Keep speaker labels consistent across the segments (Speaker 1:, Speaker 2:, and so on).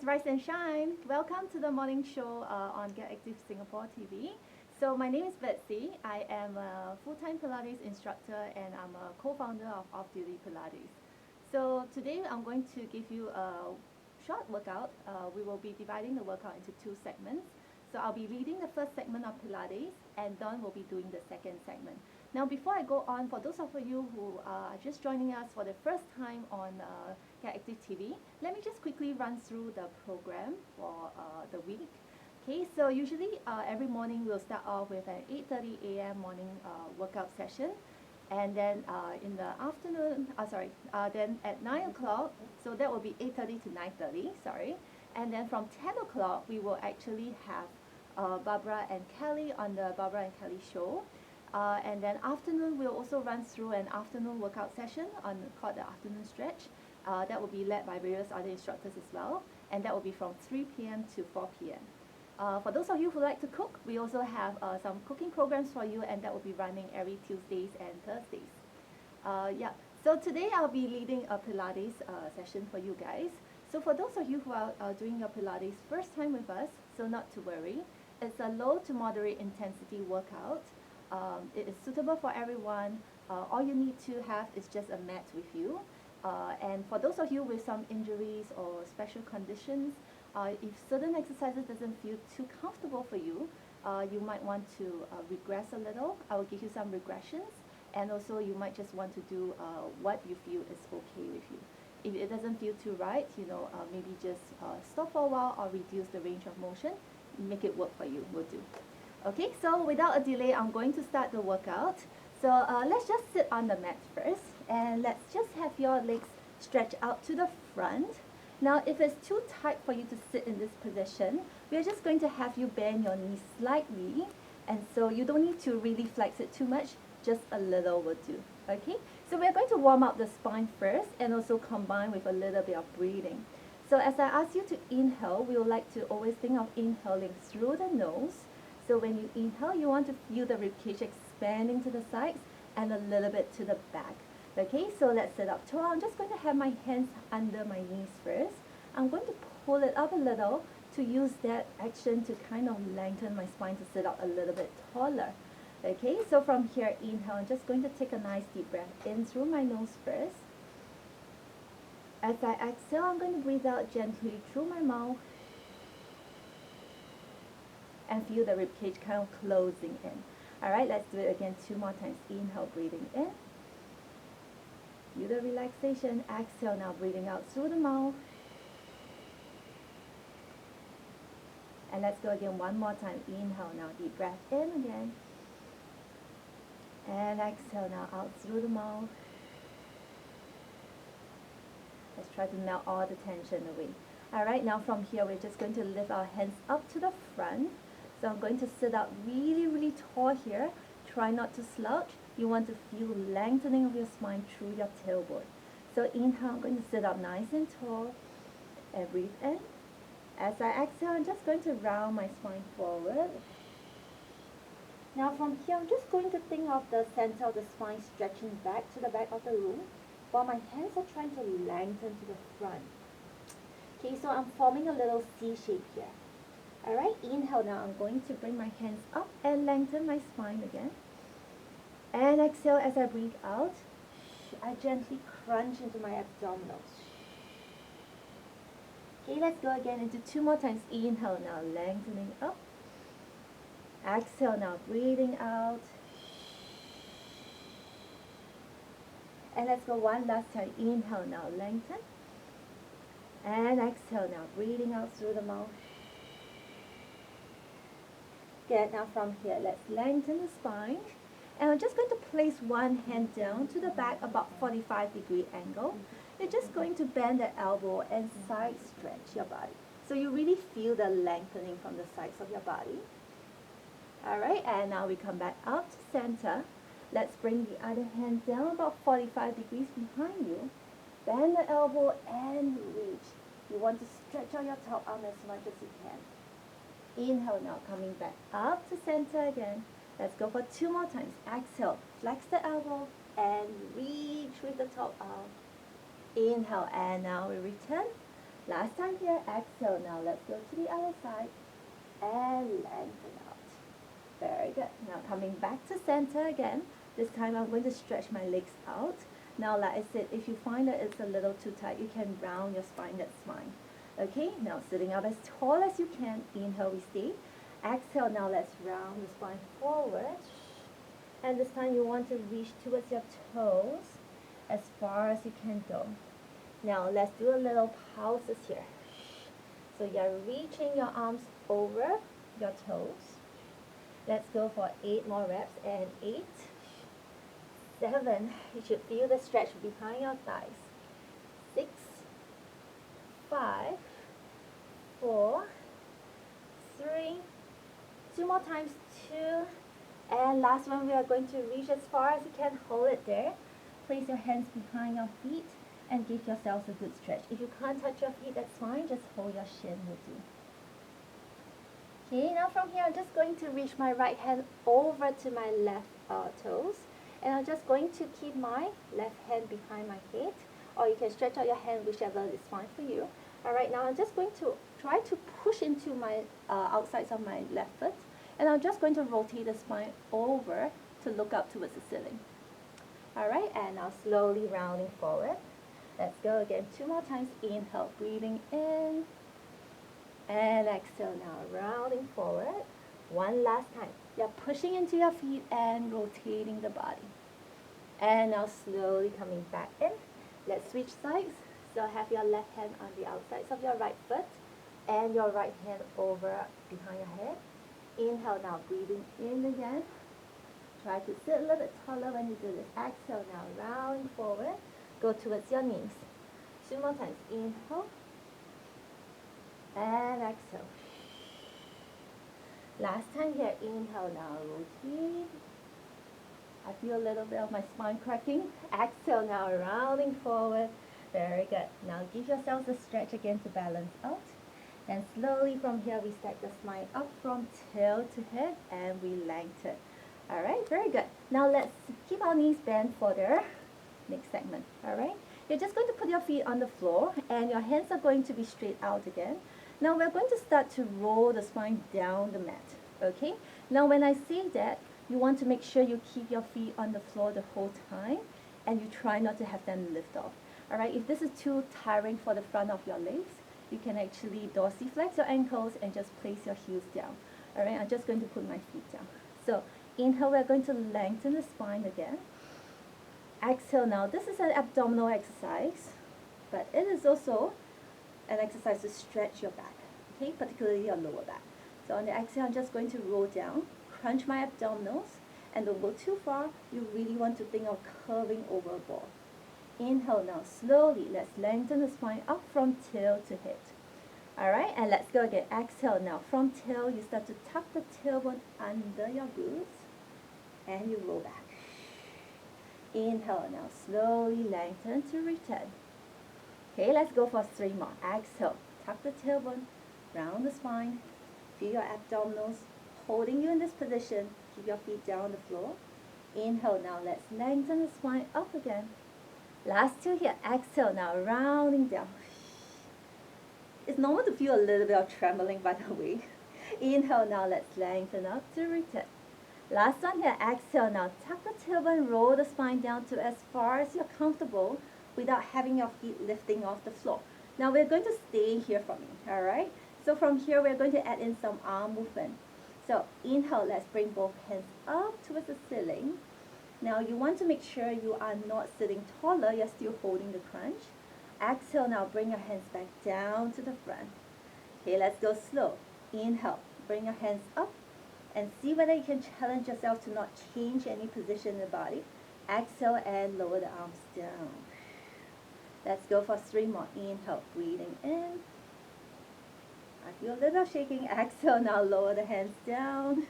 Speaker 1: rise and shine. Welcome to the morning show on Get Active Singapore TV. So my name is Betsy. I am a full-time Pilates instructor and I'm a co-founder of Off Duty Pilates. So today I'm going to give you a short workout. We will be dividing the workout into two segments. So I'll be leading the first segment of Pilates and Don will be doing the second segment. Now before I go on, for those of you who are just joining us for the first time on Get Active TV, let me just quickly run through the program for the week. Okay, so usually every morning we'll start off with an 8:30 a.m. morning workout session. And then in the afternoon, then at 9 o'clock, so that will be 8:30 to 9:30, sorry. And then from 10 o'clock, we will actually have Barbara and Kelly on the Barbara and Kelly show. And then afternoon, we'll also run through an afternoon workout session called the afternoon stretch. That will be led by various other instructors as well. And that will be from 3 p.m. to 4 p.m. For those of you who like to cook, we also have some cooking programs for you, and that will be running every Tuesdays and Thursdays. So today I'll be leading a Pilates session for you guys. So for those of you who are doing your Pilates first time with us, so not to worry. It's a low to moderate intensity workout. It is suitable for everyone. All you need to have is just a mat with you. And for those of you with some injuries or special conditions, if certain exercises doesn't feel too comfortable for you, you might want to regress a little. I will give you some regressions, and also you might just want to do what you feel is okay with you. If it doesn't feel too right, maybe just stop for a while or reduce the range of motion. Make it work for you, will do. Okay, so without a delay, I'm going to start the workout. So let's just sit on the mat first, and let's just have your legs stretch out to the front. Now, if it's too tight for you to sit in this position, we're just going to have you bend your knees slightly, and so you don't need to really flex it too much, just a little will do. Okay, so we're going to warm up the spine first and also combine with a little bit of breathing. So as I ask you to inhale, we would like to always think of inhaling through the nose. So when you inhale, you want to feel the ribcage expanding to the sides and a little bit to the back. Okay, so let's sit up tall. I'm just going to have my hands under my knees first. I'm going to pull it up a little to use that action to kind of lengthen my spine to sit up a little bit taller. Okay, so from here, inhale. I'm just going to take a nice deep breath in through my nose first. As I exhale, I'm going to breathe out gently through my mouth and feel the ribcage kind of closing in. All right, let's do it again 2 more times. Inhale, breathing in. Feel the relaxation. Exhale, now breathing out through the mouth. And let's go again 1 more time. Inhale, now deep breath in again. And exhale now out through the mouth. Let's try to melt all the tension away. All right, now from here, we're just going to lift our hands up to the front. So I'm going to sit up really, really tall here. Try not to slouch. You want to feel lengthening of your spine through your tailbone. So inhale, I'm going to sit up nice and tall. And breathe in. As I exhale, I'm just going to round my spine forward. Now from here, I'm just going to think of the center of the spine stretching back to the back of the room, while my hands are trying to lengthen to the front. Okay, so I'm forming a little C shape here. Alright, inhale now, I'm going to bring my hands up and lengthen my spine again. And exhale as I breathe out. I gently crunch into my abdominals. Okay, let's go again into 2 more times. Inhale now, lengthening up. Exhale now, breathing out. And let's go one last time. Inhale now, lengthen. And exhale now, breathing out through the mouth. Good, now from here, let's lengthen the spine. And I'm just going to place one hand down to the back, about 45-degree angle. You're just going to bend the elbow and side stretch your body. So you really feel the lengthening from the sides of your body. All right, and now we come back up to center. Let's bring the other hand down about 45 degrees behind you. Bend the elbow and reach. You want to stretch out your top arm as much as you can. Inhale now, coming back up to center again. Let's go for 2 more times. Exhale, flex the elbow and reach with the top arm. Inhale, and now we return. Last time here, exhale. Now let's go to the other side and lengthen out. Very good. Now coming back to center again. This time I'm going to stretch my legs out. Now like I said, if you find that it's a little too tight, you can round your spine, that's fine. Okay, now sitting up as tall as you can. Inhale, we stay. Exhale, now let's round the spine forward. And this time you want to reach towards your toes as far as you can go. Now let's do a little pulses here. So you're reaching your arms over your toes. Let's go for 8 more reps, and 8, 7, you should feel the stretch behind your thighs. 6, 5, 4, 3, 2 more times, 2, and last one, we are going to reach as far as you can. Hold it there. Place your hands behind your feet and give yourselves a good stretch. If you can't touch your feet, that's fine, just hold your shin will do. Okay, now from here, I'm just going to reach my right hand over to my left toes. And I'm just going to keep my left hand behind my head. Or you can stretch out your hand, whichever is fine for you. Alright, now I'm just going to try to push into my outsides of my left foot. And I'm just going to rotate the spine over to look up towards the ceiling. Alright, and now slowly rounding forward. Let's go again 2 more times. Inhale, breathing in. And exhale now, rounding forward. One last time. You're pushing into your feet and rotating the body. And now slowly coming back in. Let's switch sides. So have your left hand on the outsides of your right foot and your right hand over behind your head. Inhale now, breathing in again. Try to sit a little bit taller when you do this. Exhale now, rounding forward. Go towards your knees. 2 more times. Inhale. And exhale. Last time here, inhale now, rotate. I feel a little bit of my spine cracking. Exhale now, rounding forward. Very good. Now give yourselves a stretch again to balance out. And slowly from here, we stack the spine up from tail to head and we lengthen. Alright, very good. Now let's keep our knees bent for the next segment. Alright, you're just going to put your feet on the floor and your hands are going to be straight out again. Now we're going to start to roll the spine down the mat, okay? Now when I say that, you want to make sure you keep your feet on the floor the whole time and you try not to have them lift off. Alright, if this is too tiring for the front of your legs, you can actually dorsiflex your ankles and just place your heels down. Alright, I'm just going to put my feet down. So inhale, we're going to lengthen the spine again. Exhale now, this is an abdominal exercise, but it is also an exercise to stretch your back, okay, particularly your lower back. So on the exhale, I'm just going to roll down, crunch my abdominals, and don't go too far. You really want to think of curving over a ball. Inhale now, slowly, let's lengthen the spine up from tail to head. Alright, and let's go again. Exhale now, from tail, you start to tuck the tailbone under your glutes, and you roll back. Inhale now, slowly lengthen to return. Okay, let's go for 3 more. Exhale, tuck the tailbone, round the spine, feel your abdominals holding you in this position. Keep your feet down on the floor. Inhale now, let's lengthen the spine up again. Last 2 here. Exhale now, rounding down. It's normal to feel a little bit of trembling, by the way. Inhale now, let's lengthen up to return. Last one here. Exhale now, tuck the tailbone, roll the spine down to as far as you're comfortable without having your feet lifting off the floor. Now we're going to stay here for me, alright? So from here, we're going to add in some arm movement. So inhale, let's bring both hands up towards the ceiling. Now you want to make sure you are not sitting taller, you're still holding the crunch. Exhale now, bring your hands back down to the front. Okay, let's go slow. Inhale, bring your hands up and see whether you can challenge yourself to not change any position in the body. Exhale and lower the arms down. Let's go for 3 more. Inhale, breathing in. I feel a little shaking. Exhale, now lower the hands down.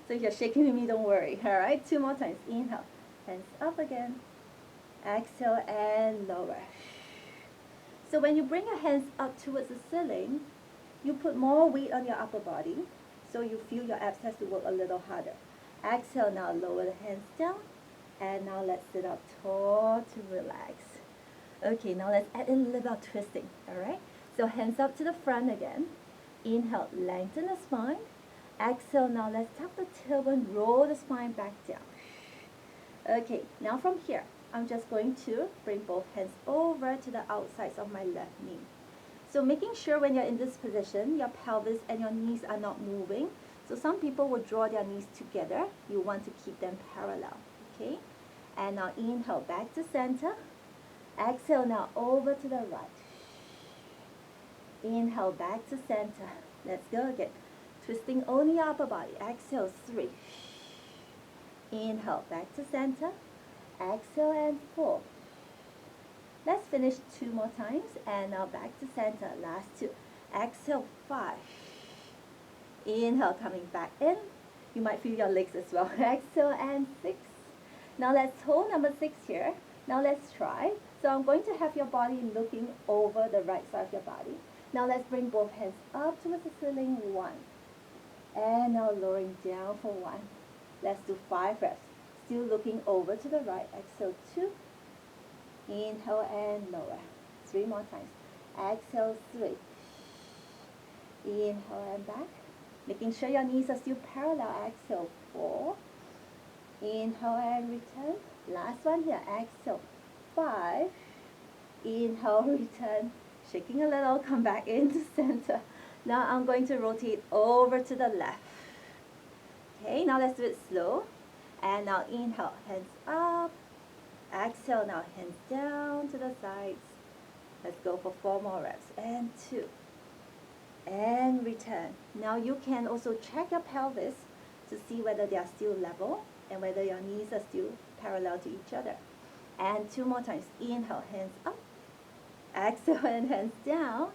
Speaker 1: So if you're shaking with me, don't worry. Alright, 2 more times. Inhale, hands up again. Exhale and lower. So when you bring your hands up towards the ceiling, you put more weight on your upper body, so you feel your abs has to work a little harder. Exhale, now lower the hands down. And now let's sit up tall to relax. Okay, now let's add in a little bit of twisting, alright? So hands up to the front again. Inhale, lengthen the spine. Exhale, now let's tuck the tailbone, roll the spine back down. Okay, now from here, I'm just going to bring both hands over to the outsides of my left knee. So making sure when you're in this position, your pelvis and your knees are not moving. So some people will draw their knees together. You want to keep them parallel, okay? And now inhale, back to center. Exhale, now over to the right. Inhale, back to center. Let's go again. Twisting only upper body. Exhale, 3. Inhale, back to center. Exhale and 4. Let's finish 2 more times. And now back to center. Last 2. Exhale, 5. Inhale, coming back in. You might feel your legs as well. Exhale and 6. Now let's hold number 6 here. Now let's try. So I'm going to have your body looking over the right side of your body. Now let's bring both hands up towards the ceiling. 1. And now lowering down for 1. Let's do 5 reps. Still looking over to the right. Exhale, 2. Inhale and lower. 3 more times. Exhale, 3. Inhale and back. Making sure your knees are still parallel. Exhale, 4. Inhale and return. Last one here. Exhale, 5. Inhale, return. Shaking a little. Come back into center. Now I'm going to rotate over to the left. Okay, now let's do it slow. And now inhale, hands up. Exhale, now hands down to the sides. Let's go for 4 more reps. And 2. And return. Now you can also check your pelvis to see whether they are still level and whether your knees are still parallel to each other. And 2 more times. Inhale, hands up. Exhale and hands down.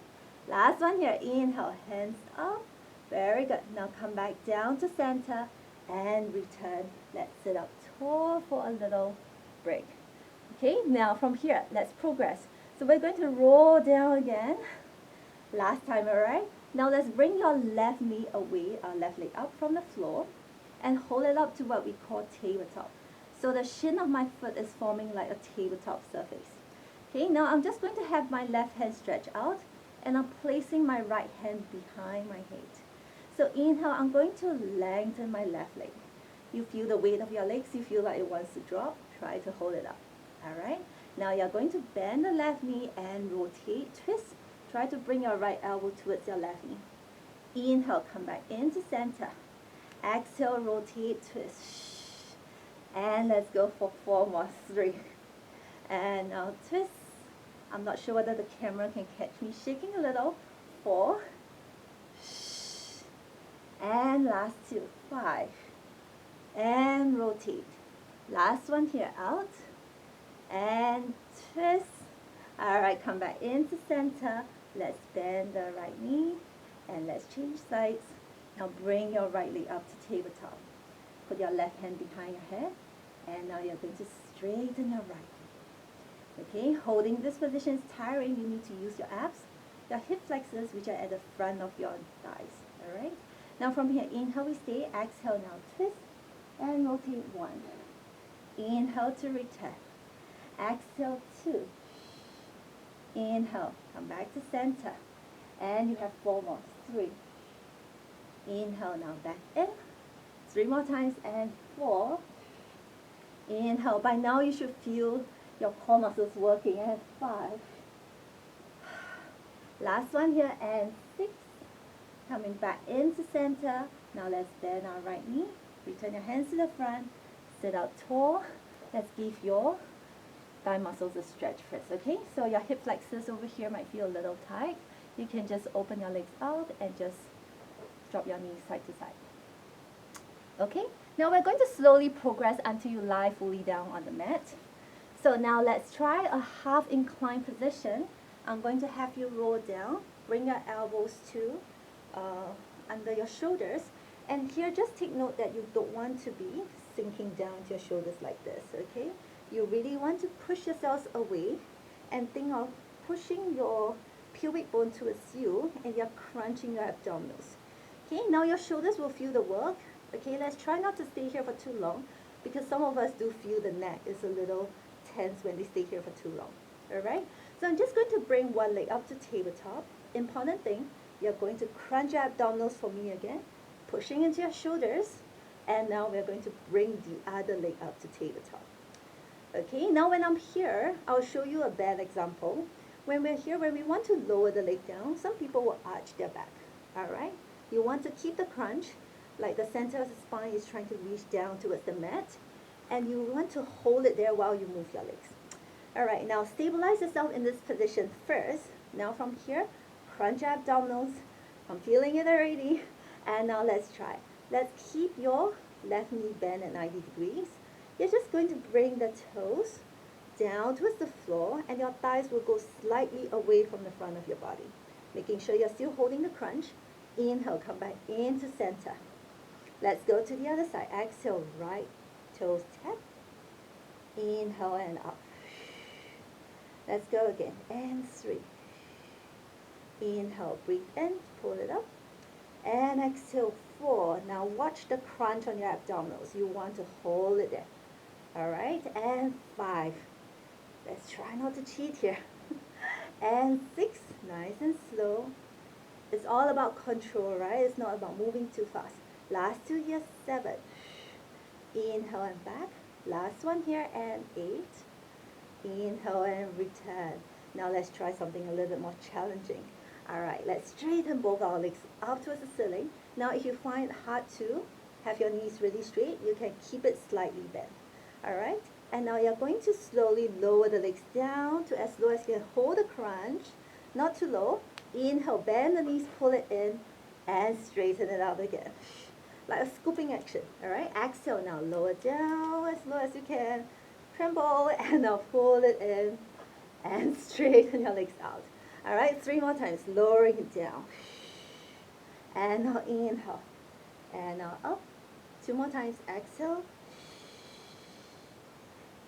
Speaker 1: Last one here. Inhale, hands up. Very good. Now come back down to center and return. Let's sit up tall for a little break. Okay, now from here, let's progress. So we're going to roll down again. Last time, alright? Now let's bring your left knee away, our left leg up from the floor and hold it up to what we call tabletop. So the shin of my foot is forming like a tabletop surface. Okay, now I'm just going to have my left hand stretch out and I'm placing my right hand behind my head. So inhale, I'm going to lengthen my left leg. You feel the weight of your legs, you feel like it wants to drop, try to hold it up. Alright, now you're going to bend the left knee and rotate, twist. Try to bring your right elbow towards your left knee. Inhale, come back into center. Exhale, rotate, twist. And let's go for 4 more. 3. And now twist. I'm not sure whether the camera can catch me shaking a little. 4. And last 2. 5. And rotate. Last one here, out. And twist. Alright, come back into center. Let's bend the right knee. And let's change sides. Now bring your right leg up to tabletop. Put your left hand behind your head. And now you're going to straighten your right. Okay, holding this position is tiring. You need to use your abs, your hip flexors, which are at the front of your thighs. Alright? Now from here, inhale, we stay. Exhale, now twist. And rotate 1. Inhale to return. Exhale, 2. Inhale, come back to center. And you have 4 more. 3. Inhale, now back in. 3 more times and 4. Inhale. By now you should feel your core muscles working. And 5. Last one here and 6. Coming back into center. Now let's bend our right knee. Return your hands to the front. Sit out tall. Let's give your thigh muscles a stretch first, okay? So your hip flexors over here might feel a little tight. You can just open your legs out and just drop your knees side to side. Okay, now we're going to slowly progress until you lie fully down on the mat. So now let's try a half inclined position. I'm going to have you roll down, bring your elbows to under your shoulders. And here, just take note that you don't want to be sinking down to your shoulders like this, okay? You really want to push yourselves away and think of pushing your pubic bone towards you and you're crunching your abdominals. Okay, now your shoulders will feel the work. Okay, let's try not to stay here for too long because some of us do feel the neck is a little tense when they stay here for too long. Alright, so I'm just going to bring one leg up to tabletop
Speaker 2: important thing, you're going to crunch your abdominals for me again, pushing into your shoulders, and now we're going to bring the other leg up to tabletop. Okay, now when I'm here, I'll show you a bad example. When we're here, when we want to lower the leg down, some people will arch their back, all right? You want to keep the crunch, like the center of the spine is trying to reach down towards the mat, and you want to hold it there while you move your legs. All right, now stabilize yourself in this position first. Now from here, crunch your abdominals. I'm feeling it already. And now let's try. Let's keep your left knee bent at 90 degrees. You're just going to bring the toes down towards the floor, and your thighs will go slightly away from the front of your body, making sure you're still holding the crunch. Inhale, come back into center. Let's go to the other side. Exhale, right toes tap. Inhale and up. Let's go again. And 3. Inhale, breathe in, pull it up. And exhale, 4. Now watch the crunch on your abdominals. You want to hold it there. All right, and 5. Let's try not to cheat here. And 6, nice and slow. It's all about control, right? It's not about moving too fast. Last 2 here, 7. Inhale and back. Last one here, and 8. Inhale and return. Now let's try something a little bit more challenging. All right, let's straighten both our legs up towards the ceiling. Now if you find it hard to have your knees really straight, you can keep it slightly bent. All right, and now you're going to slowly lower the legs down to as low as you can hold the crunch, not too low. Inhale, bend the knees, pull it in, and straighten it out again. Like a scooping action, all right? Exhale, now lower down as low as you can. Tremble, and now pull it in, and straighten your legs out. All right, 3 more times, lowering it down. And now inhale, and now up. 2 more times, exhale.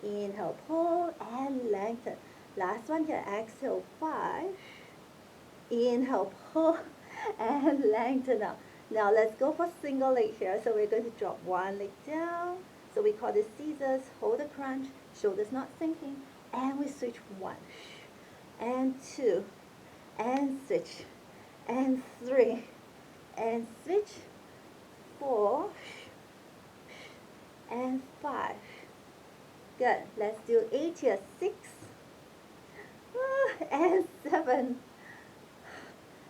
Speaker 2: Inhale, pull, and lengthen. Last one here, exhale, 5. Inhale, pull, and lengthen up. Now let's go for single leg here. So we're going to drop one leg down. So we call this scissors, hold the crunch, shoulders not sinking, and we switch 1, and 2, and switch, and 3, and switch, 4, and 5. Good. Let's do 8 here. 6, and 7.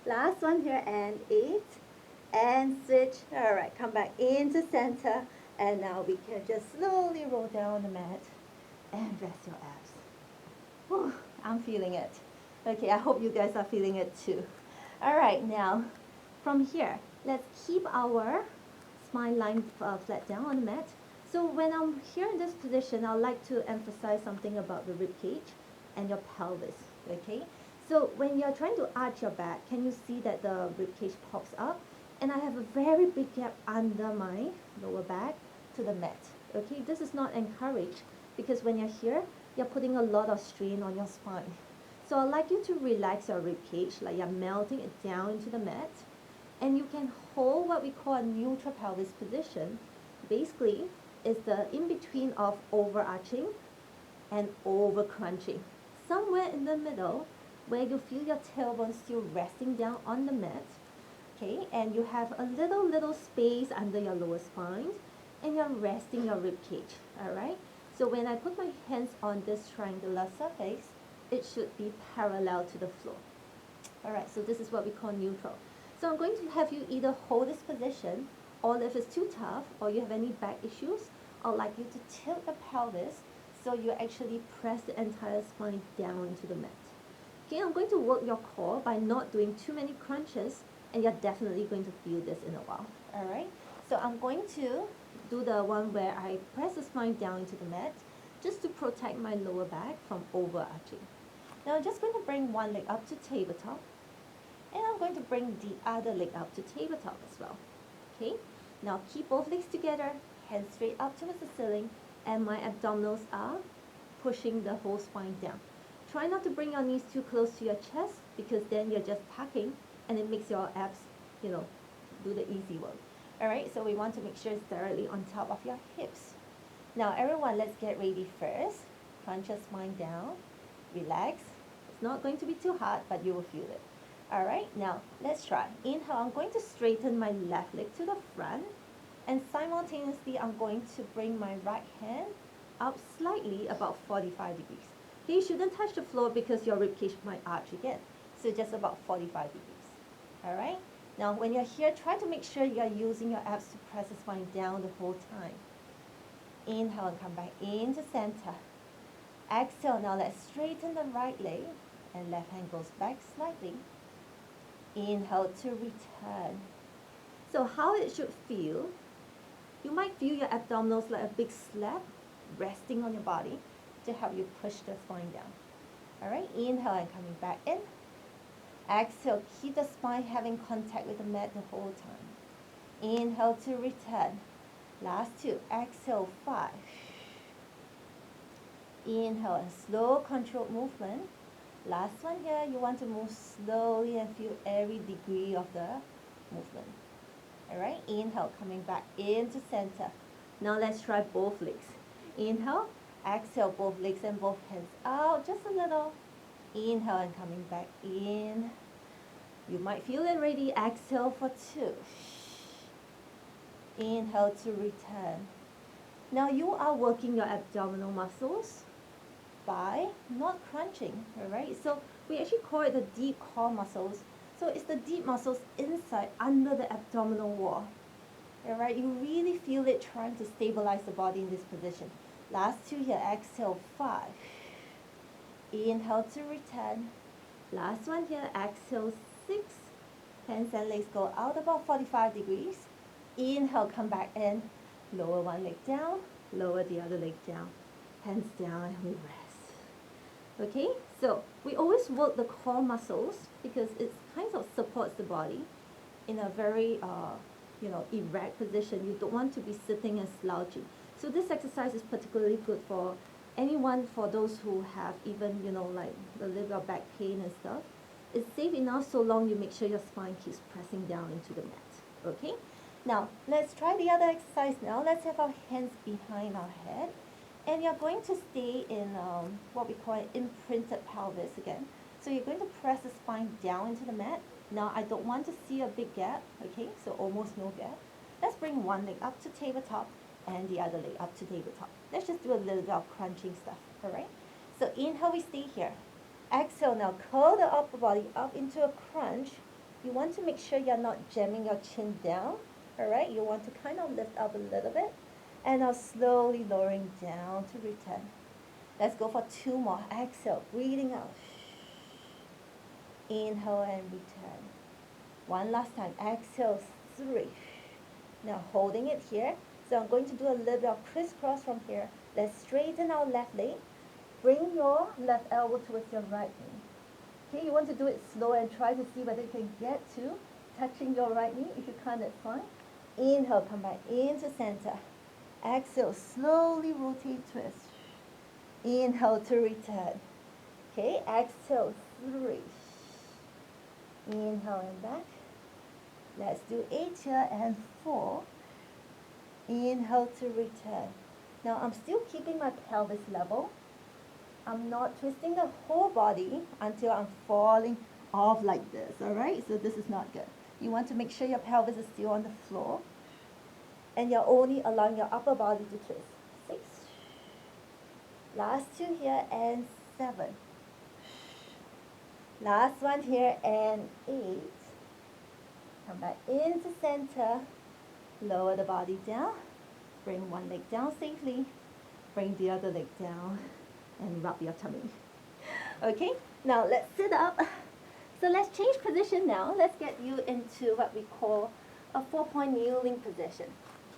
Speaker 2: Last one here, and 8, and switch. All right, come back into center, and now we can just slowly roll down the mat and rest your abs. Whew, I'm feeling it. Okay, I hope you guys are feeling it too. All right, now from here, let's keep our spine line flat down on the mat. So when I'm here in this position, I'd like to emphasize something about the rib cage and your pelvis, okay? So when you're trying to arch your back, can you see that the rib cage pops up? And I have a very big gap under my lower back to the mat, okay? This is not encouraged because when you're here, you're putting a lot of strain on your spine. So I'd like you to relax your rib cage, like you're melting it down into the mat. And you can hold what we call a neutral pelvis position. Basically, it's the in-between of overarching and over-crunching. Somewhere in the middle where you feel your tailbone still resting down on the mat, okay? And you have a little space under your lower spine, and you're resting your rib cage, all right? So when I put my hands on this triangular surface, it should be parallel to the floor. All right, so this is what we call neutral. So I'm going to have you either hold this position, or if it's too tough, or you have any back issues, I'd like you to tilt the pelvis so you actually press the entire spine down into the mat. Okay, I'm going to work your core by not doing too many crunches, and you're definitely going to feel this in a while. All right, so I'm going to do the one where I press the spine down into the mat just to protect my lower back from overarching. Now I'm just going to bring one leg up to tabletop, and I'm going to bring the other leg up to tabletop as well. Okay, now keep both legs together, hands straight up towards the ceiling, and my abdominals are pushing the whole spine down. Try not to bring your knees too close to your chest because then you're just tucking and it makes your abs, do the easy work. All right, so we want to make sure it's directly on top of your hips. Now everyone, let's get ready first. Crunch your spine down, relax. It's not going to be too hard, but you will feel it. All right, now let's try. Inhale, I'm going to straighten my left leg to the front, and simultaneously I'm going to bring my right hand up slightly, about 45 degrees. Okay, you shouldn't touch the floor because your ribcage might arch again. So just about 45 degrees. All right, now when you're here, try to make sure you're using your abs to press the spine down the whole time. Inhale and come back into center. Exhale, now let's straighten the right leg and left hand goes back slightly. Inhale to return. So how it should feel, you might feel your abdominals like a big slab resting on your body to help you push the spine down. All right, inhale and coming back in. Exhale, keep the spine having contact with the mat the whole time. Inhale to return. Last two. Exhale, 5. Inhale and slow controlled movement. Last one here, you want to move slowly and feel every degree of the movement. All right, inhale, coming back into center. Now let's try both legs. Inhale, exhale, both legs and both hands out just a little. Inhale and coming back in. You might feel it ready. Exhale for 2. Inhale to return. Now you are working your abdominal muscles by not crunching, all right? So we actually call it the deep core muscles. So it's the deep muscles inside, under the abdominal wall, all right? You really feel it trying to stabilize the body in this position. Last two here, exhale, 5. Inhale to return. Last one here, exhale, 6. Hands and legs go out about 45 degrees. Inhale, come back in. Lower one leg down, lower the other leg down. Hands down and we rest. Okay, so we always work the core muscles because it kind of supports the body in a very erect position. You don't want to be sitting and slouching. So this exercise is particularly good for anyone, for those who have even, like a little bit of back pain and stuff. It's safe enough so long you make sure your spine keeps pressing down into the mat. Okay, now let's try the other exercise now. Let's have our hands behind our head. And you're going to stay in what we call imprinted pelvis again. So you're going to press the spine down into the mat. Now I don't want to see a big gap, okay? So almost no gap. Let's bring one leg up to tabletop and the other leg up to tabletop. Let's just do a little bit of crunching stuff, all right? So inhale, we stay here. Exhale, now curl the upper body up into a crunch. You want to make sure you're not jamming your chin down, all right? You want to kind of lift up a little bit. And now slowly lowering down to return. Let's go for 2 more. Exhale, breathing out. Inhale and return. One last time. Exhale, 3. Now holding it here. So I'm going to do a little bit of crisscross from here. Let's straighten our left leg. Bring your left elbow towards your right knee. Okay, you want to do it slow and try to see whether you can get to touching your right knee. If you can't, that's fine. Inhale, come back into center. Exhale, slowly rotate, twist. Inhale to return. Okay, exhale, 3. Inhale and back. Let's do 8 here and 4. Inhale to return. Now I'm still keeping my pelvis level. I'm not twisting the whole body until I'm falling off like this, all right? So this is not good. You want to make sure your pelvis is still on the floor. And you're only allowing your upper body to twist. 6. Last 2 here and 7. Last one here and 8. Come back into center. Lower the body down. Bring one leg down safely. Bring the other leg down. And rub your tummy. Okay, now let's sit up. So let's change position now. Let's get you into what we call a 4-point kneeling position.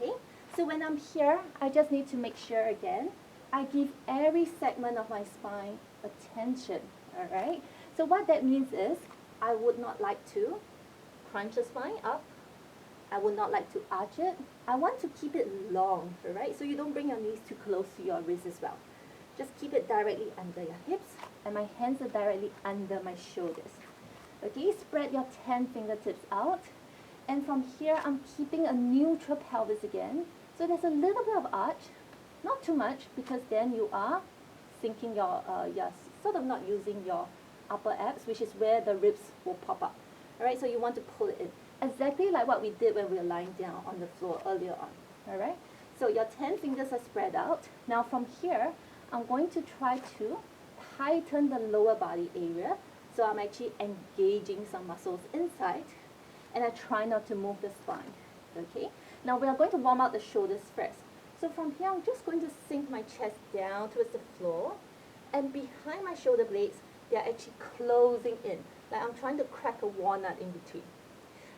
Speaker 2: Okay, so when I'm here, I just need to make sure again, I give every segment of my spine attention, all right? So what that means is, I would not like to crunch the spine up. I would not like to arch it. I want to keep it long, all right? So you don't bring your knees too close to your wrists as well. Just keep it directly under your hips, and my hands are directly under my shoulders. Okay, spread your 10 fingertips out. And from here, I'm keeping a neutral pelvis again. So there's a little bit of arch, not too much, because then you are sinking you're sort of not using your upper abs, which is where the ribs will pop up. Alright, so you want to pull it in. Exactly like what we did when we were lying down on the floor earlier on. Alright? So your 10 fingers are spread out. Now from here, I'm going to try to tighten the lower body area. So I'm actually engaging some muscles inside. And I try not to move the spine. Okay? Now we are going to warm up the shoulders first. So from here, I'm just going to sink my chest down towards the floor. And behind my shoulder blades, they're actually closing in. Like I'm trying to crack a walnut in between.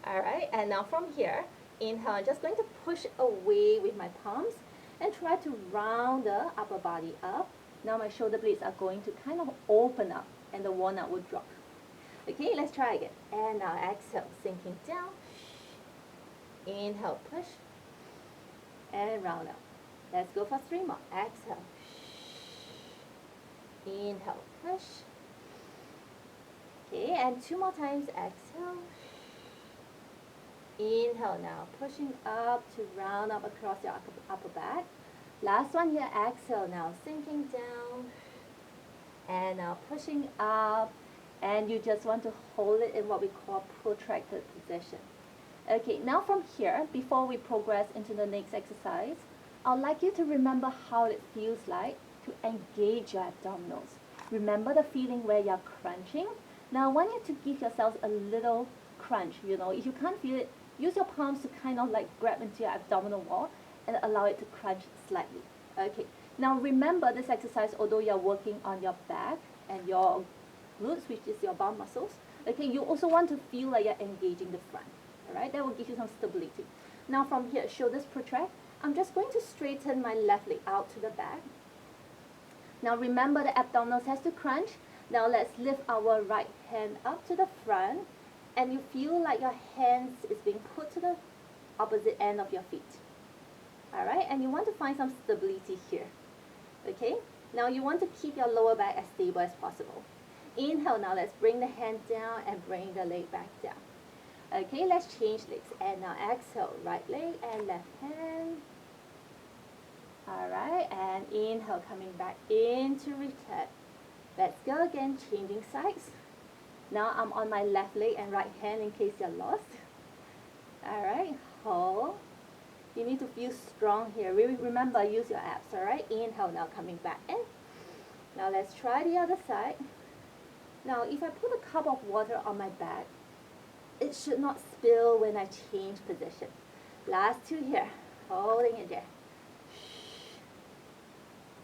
Speaker 2: Alright, and now from here, inhale, I'm just going to push away with my palms and try to round the upper body up. Now my shoulder blades are going to kind of open up and the walnut will drop. Okay, let's try again. And now exhale, sinking down. Inhale, push. And round up. Let's go for 3 more. Exhale. Inhale, push. Okay, and 2 more times. Exhale. Inhale now, pushing up to round up across your upper back. Last one here, exhale now, sinking down. And now pushing up. And you just want to hold it in what we call protracted position. Okay, now from here, before we progress into the next exercise, I'd like you to remember how it feels like to engage your abdominals. Remember the feeling where you're crunching. Now I want you to give yourselves a little crunch. You know, if you can't feel it, use your palms to kind of like grab into your abdominal wall and allow it to crunch slightly. Okay, now remember this exercise, although you're working on your back and your glutes, which is your bum muscles, okay, you also want to feel like you're engaging the front. Alright, that will give you some stability. Now from here, shoulders protract. I'm just going to straighten my left leg out to the back. Now remember the abdominals has to crunch. Now let's lift our right hand up to the front and you feel like your hands is being put to the opposite end of your feet. Alright, and you want to find some stability here. Okay, now you want to keep your lower back as stable as possible. Inhale now, let's bring the hand down and bring the leg back down. Okay, let's change legs. And now exhale, right leg and left hand. Alright, and inhale, coming back into return. Let's go again, changing sides. Now I'm on my left leg and right hand in case you're lost. Alright, hold. You need to feel strong here. Remember, use your abs, alright? Inhale now, coming back in. Now let's try the other side. Now if I put a cup of water on my back, it should not spill when I change position. Last 2 here, holding it there.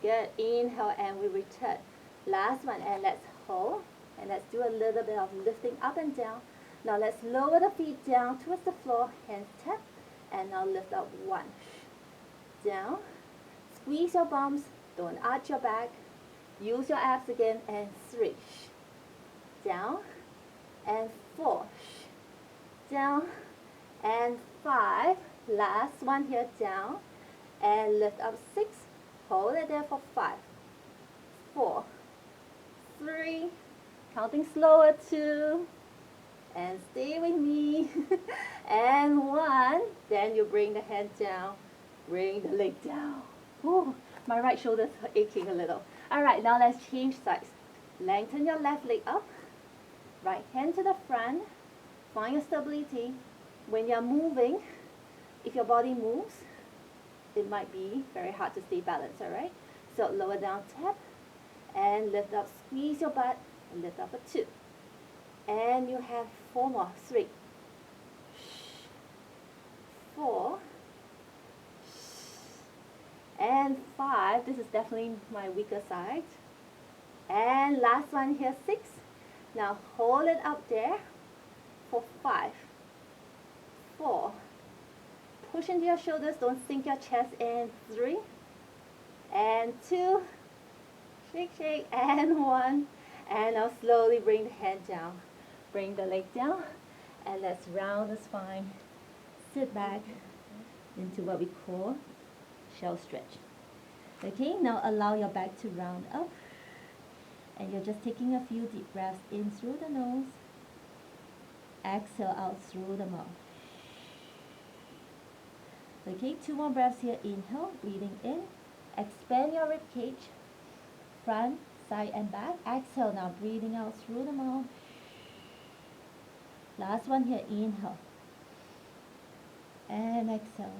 Speaker 2: Good, inhale and we return. Last one, and let's hold. And let's do a little bit of lifting up and down. Now let's lower the feet down towards the floor, hands tap. And now lift up 1. Down. Squeeze your bums, don't arch your back. Use your abs again, and 3. Down. And 4. Down. And 5. Last one here, down. And lift up 6. Hold it there for 5. 4. 3. Counting slower, 2. And stay with me. And 1. Then you bring the hand down. Bring the leg down. Ooh, my right shoulder's aching a little. Alright, now let's change sides. Lengthen your left leg up. Right hand to the front. Find your stability. When you're moving, if your body moves, it might be very hard to stay balanced, alright? So lower down, tap. And lift up, squeeze your butt. And lift up for 2. And you have 4 more. 3. 4. And 5. This is definitely my weaker side. And last one here, 6. Now hold it up there for 5. 4. Push into your shoulders, don't sink your chest in. 3. And 2. Shake, shake. And 1. And now slowly bring the hand down. Bring the leg down. And let's round the spine. Sit back into what we call shell stretch. Okay, now allow your back to round up. And you're just taking a few deep breaths in through the nose. Exhale out through the mouth. Okay, 2 more breaths here. Inhale, breathing in. Expand your rib cage. Front, side and back. Exhale now, breathing out through the mouth. Last one here, inhale. And exhale.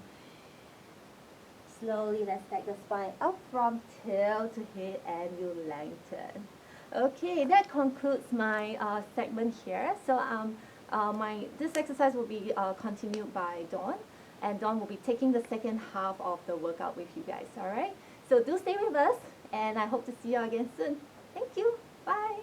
Speaker 2: Slowly, let's take the spine up from tail to head and you lengthen.
Speaker 1: Okay, that concludes my segment here. So this exercise will be continued by Dawn, and Dawn will be taking the second half of the workout with you guys. All right. So do stay with us, and I hope to see you again soon. Thank you. Bye.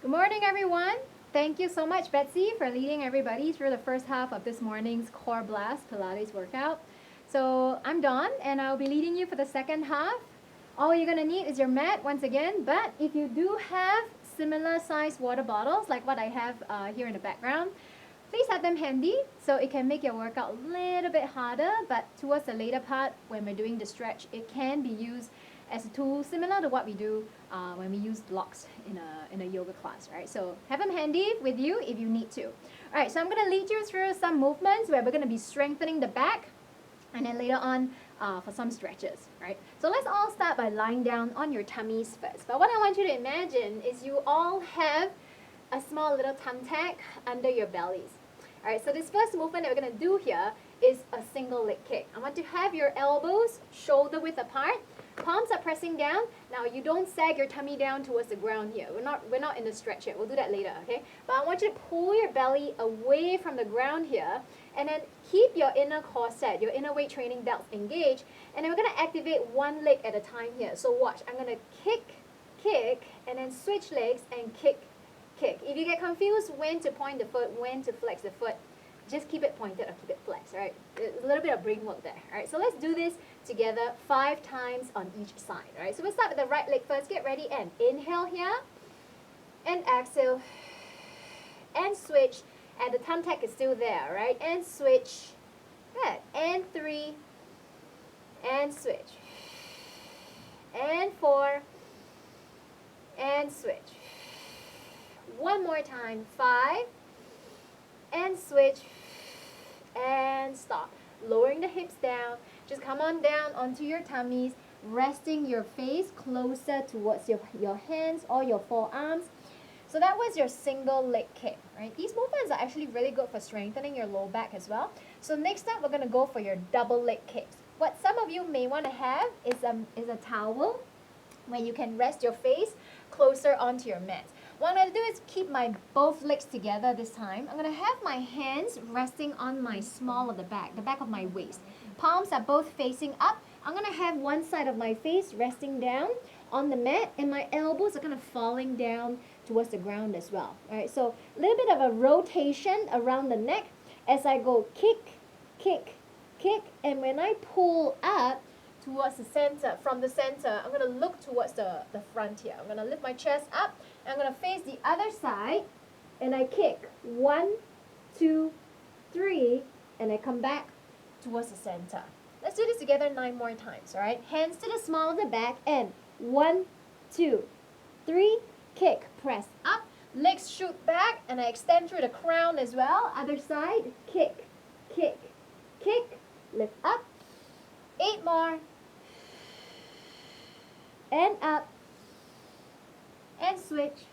Speaker 3: Good morning, everyone. Thank you so much, Betsy, for leading everybody through the first half of this morning's Core Blast Pilates workout. So I'm Dawn, and I'll be leading you for the second half. All you're going to need is your mat once again, but if you do have similar sized water bottles, like what I have here in the background, please have them handy so it can make your workout a little bit harder, but towards the later part, when we're doing the stretch, it can be used as a tool similar to what we do when we use blocks in a yoga class, right? So have them handy with you if you need to. All right, so I'm going to lead you through some movements where we're going to be strengthening the back, and then later on for some stretches, right? So let's all start by lying down on your tummies first. But what I want you to imagine is you all have a small little thumbtack under your bellies. All right, so this first movement that we're going to do here is a single leg kick. I want to have your elbows shoulder width apart. Palms are pressing down. Now you don't sag your tummy down towards the ground here. We're not in the stretch yet. We'll do that later, okay? But I want you to pull your belly away from the ground here, and then keep your inner core set, your inner weight training belts engaged. And then we're gonna activate one leg at a time here. So watch, I'm gonna kick, and then switch legs and kick. If you get confused when to point the foot, when to flex the foot, just keep it pointed or keep it flexed, all right? A little bit of brain work there, all right? So let's do this together 5 times on each side, all right? So we'll start with the right leg first. Get ready and inhale here and exhale and switch, and the thumbtack is still there, right? And switch, good, and 3, and switch, and 4, and switch. One more time, 5, and switch, and stop. Lowering the hips down, just come on down onto your tummies, resting your face closer towards your hands or your forearms. So that was your single leg kick, right? These movements are actually really good for strengthening your low back as well. So next up, we're gonna go for your double leg kicks. What some of you may wanna have is a towel where you can rest your face closer onto your mat. What I'm going to do is keep my both legs together this time. I'm going to have my hands resting on my small of the back of my waist. Palms are both facing up. I'm going to have one side of my face resting down on the mat, and my elbows are kind of falling down towards the ground as well. All right, so a little bit of a rotation around the neck as I go kick, and when I pull up towards the center, from the center, I'm going to look towards the front here. I'm going to lift my chest up, and I'm going to face the other side, and I kick 1, 2, 3, and I come back towards the center. Let's do this together 9 more times, all right? Hands to the small of the back, and 1, 2, 3, kick, press up, Legs shoot back and I extend through the crown as well. Other side, kick, kick, kick, lift up. 8 more. And up. And switch.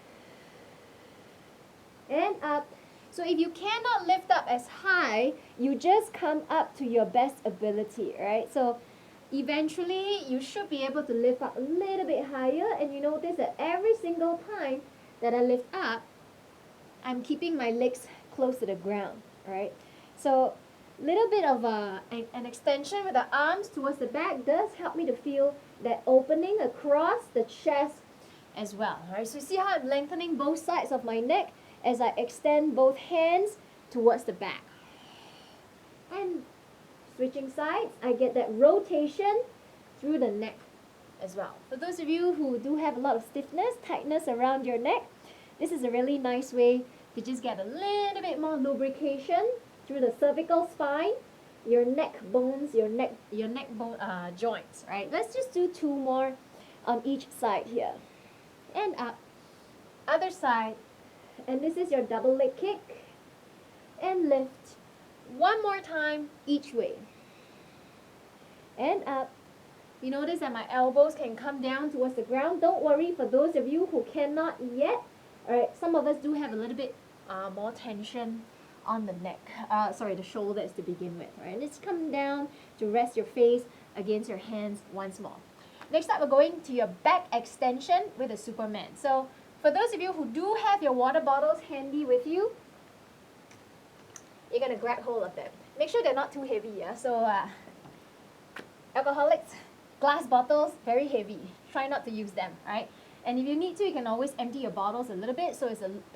Speaker 3: And up. So if you cannot lift up as high, you just come up to your best ability, right? So eventually you should be able to lift up a little bit higher, and you notice that every single time that I lift up, I'm keeping my legs close to the ground, right? So little bit of an extension with the arms towards the back does help me to feel that opening across the chest as well, right? So you see how I'm lengthening both sides of my neck as I extend both hands towards the back. And switching sides, I get that rotation through the neck as well. For those of you who do have a lot of stiffness, tightness around your neck, this is a really nice way to just get a little bit more lubrication through the cervical spine, your neck bones, your neck bone joints, right? Let's just do 2 more on each side here. And up. Other side. And this is your double leg kick. And lift. 1 more time each way. And up. You notice that my elbows can come down towards the ground. Don't worry for those of you who cannot yet. Alright, some of us do have a little bit more tension on the neck, the shoulders to begin with. Alright, let's come down to rest your face against your hands once more. Next up, we're going to your back extension with a Superman. So for those of you who do have your water bottles handy with you, you're going to grab hold of them. Make sure they're not too heavy. Yeah? So alcoholics, glass bottles, very heavy. Try not to use them, right? And if you need to, you can always empty your bottles a little bit, so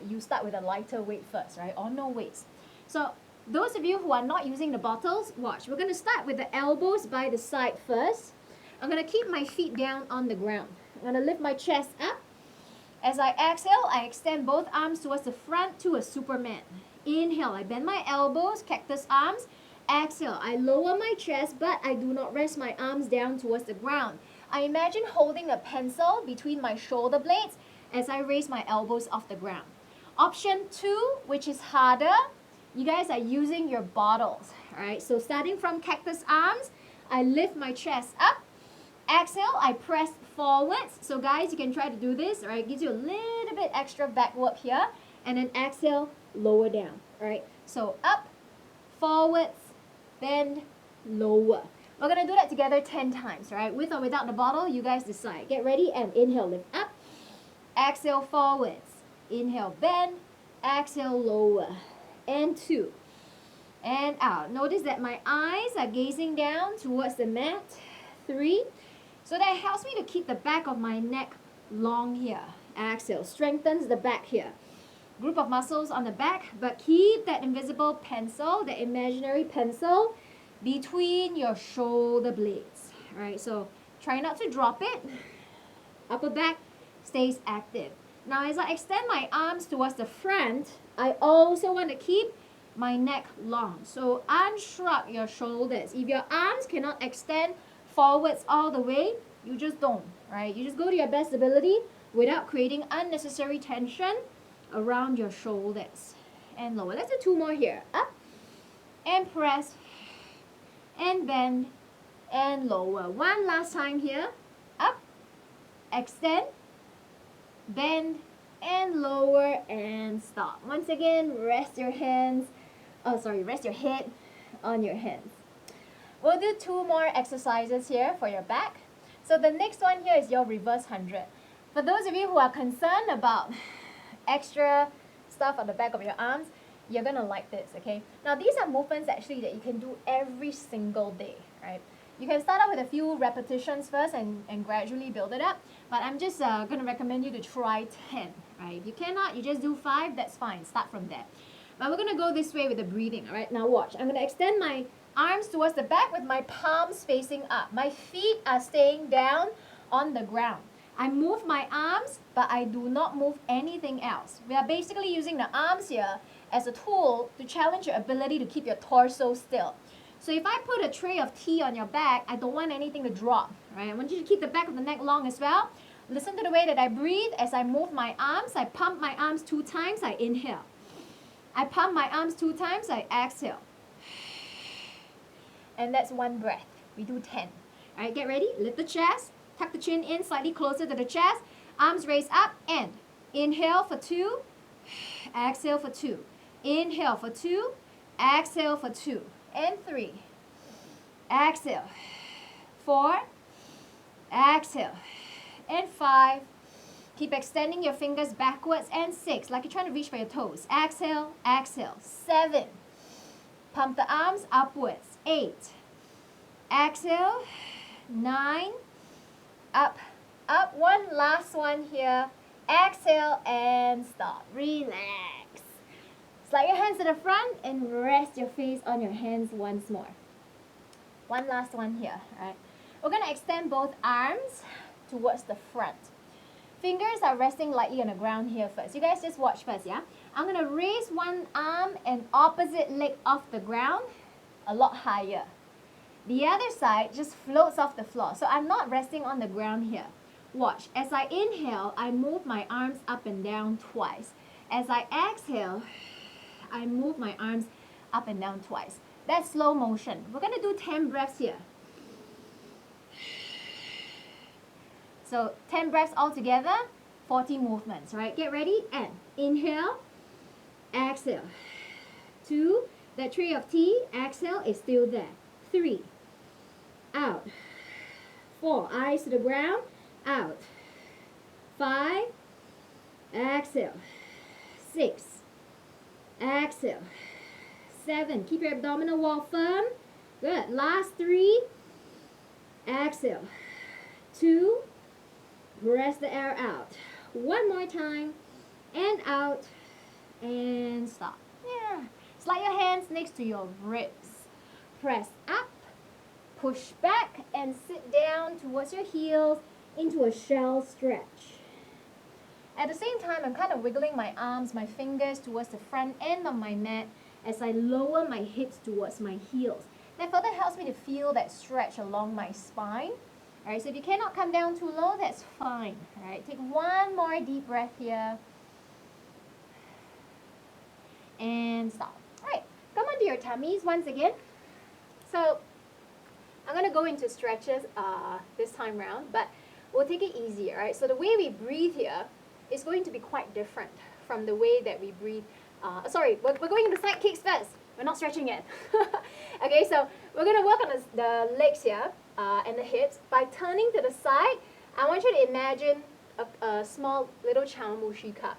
Speaker 3: you start with a lighter weight first, right? Or no weights. So those of you who are not using the bottles, watch. We're going to start with the elbows by the side first. I'm going to keep my feet down on the ground. I'm going to lift my chest up. As I exhale, I extend both arms towards the front to a Superman. Inhale, I bend my elbows, cactus arms. Exhale, I lower my chest, but I do not rest my arms down towards the ground. I imagine holding a pencil between my shoulder blades as I raise my elbows off the ground. Option 2, which is harder, you guys are using your bottles. Alright, so starting from cactus arms, I lift my chest up. Exhale, I press forwards. So guys, you can try to do this. Alright, it gives you a little bit extra back work here. And then exhale, lower down. Alright, so up, forwards, bend, lower. We're going to do that together 10 times, right? With or without the bottle, you guys decide. Get ready and inhale, lift up. Exhale, forwards. Inhale, bend. Exhale, lower. And 2. And out. Notice that my eyes are gazing down towards the mat. 3. So that helps me to keep the back of my neck long here. Exhale, strengthens the back here. Group of muscles on the back, but keep that invisible pencil, that imaginary pencil, between your shoulder blades. Alright, so try not to drop it. Upper back stays active. Now as I extend my arms towards the front, I also want to keep my neck long. So unshrug your shoulders. If your arms cannot extend forwards all the way, you just don't. Right? You just go to your best ability without creating unnecessary tension around your shoulders. And lower. Let's do 2 more here. Up and press and bend and lower. 1 last time here. Up, extend, bend and lower and stop. Once again, rest your head on your hands. We'll do 2 more exercises here for your back. So the next one here is your reverse 100. For those of you who are concerned about extra stuff on the back of your arms, you're going to like this, okay? Now, these are movements actually that you can do every single day, right? You can start out with a few repetitions first and gradually build it up. But I'm just going to recommend you to try 10, right? If you cannot, you just do 5, that's fine. Start from there. But we're going to go this way with the breathing, all right? Now watch. I'm going to extend my arms towards the back with my palms facing up. My feet are staying down on the ground. I move my arms, but I do not move anything else. We are basically using the arms here as a tool to challenge your ability to keep your torso still. So if I put a tray of tea on your back, I don't want anything to drop, right? I want you to keep the back of the neck long as well. Listen to the way that I breathe. As I move my arms, I pump my arms 2 times, I inhale. I pump my arms 2 times, I exhale. And that's 1 breath. We do 10. All right, get ready. Lift the chest. Tuck the chin in slightly closer to the chest. Arms raised up and inhale for 2. Exhale for 2. Inhale for 2. Exhale for 2. And 3. Exhale. 4. Exhale. And 5. Keep extending your fingers backwards. And 6, like you're trying to reach for your toes. Exhale, exhale. 7. Pump the arms upwards. 8. Exhale. 9. Up, up. 1 last one here. Exhale and stop. Relax. Slide your hands to the front and rest your face on your hands once more. 1 last one here. All right. We're going to extend both arms towards the front. Fingers are resting lightly on the ground here first. You guys just watch first, yeah? I'm going to raise one arm and opposite leg off the ground a lot higher. The other side just floats off the floor. So I'm not resting on the ground here. Watch. As I inhale, I move my arms up and down twice. As I exhale, I move my arms up and down twice. That's slow motion. We're going to do 10 breaths here. So 10 breaths altogether, 40 movements, right? Get ready and inhale, exhale. 2, that tray of tea, exhale is still there. 3, out. 4, eyes to the ground, out. 5, exhale. 6, exhale. 7, keep your abdominal wall firm. Good. Last 3, exhale. 2, rest the air out. 1 more time. And out. And stop. Yeah. Slide your hands next to your ribs. Press up. Push back and sit down towards your heels into a shell stretch. At the same time, I'm kind of wiggling my arms, my fingers towards the front end of my mat as I lower my hips towards my heels. That further helps me to feel that stretch along my spine. Alright, so if you cannot come down too low, that's fine. Alright, take 1 more deep breath here. And stop. Alright, come onto your tummies once again. So, I'm going to go into stretches this time round, but we'll take it easy, alright? So the way we breathe here is going to be quite different from the way that we breathe. We're going into side kicks first. We're not stretching yet. Okay, so we're going to work on the legs here and the hips. By turning to the side, I want you to imagine a small little chawanmushi cup.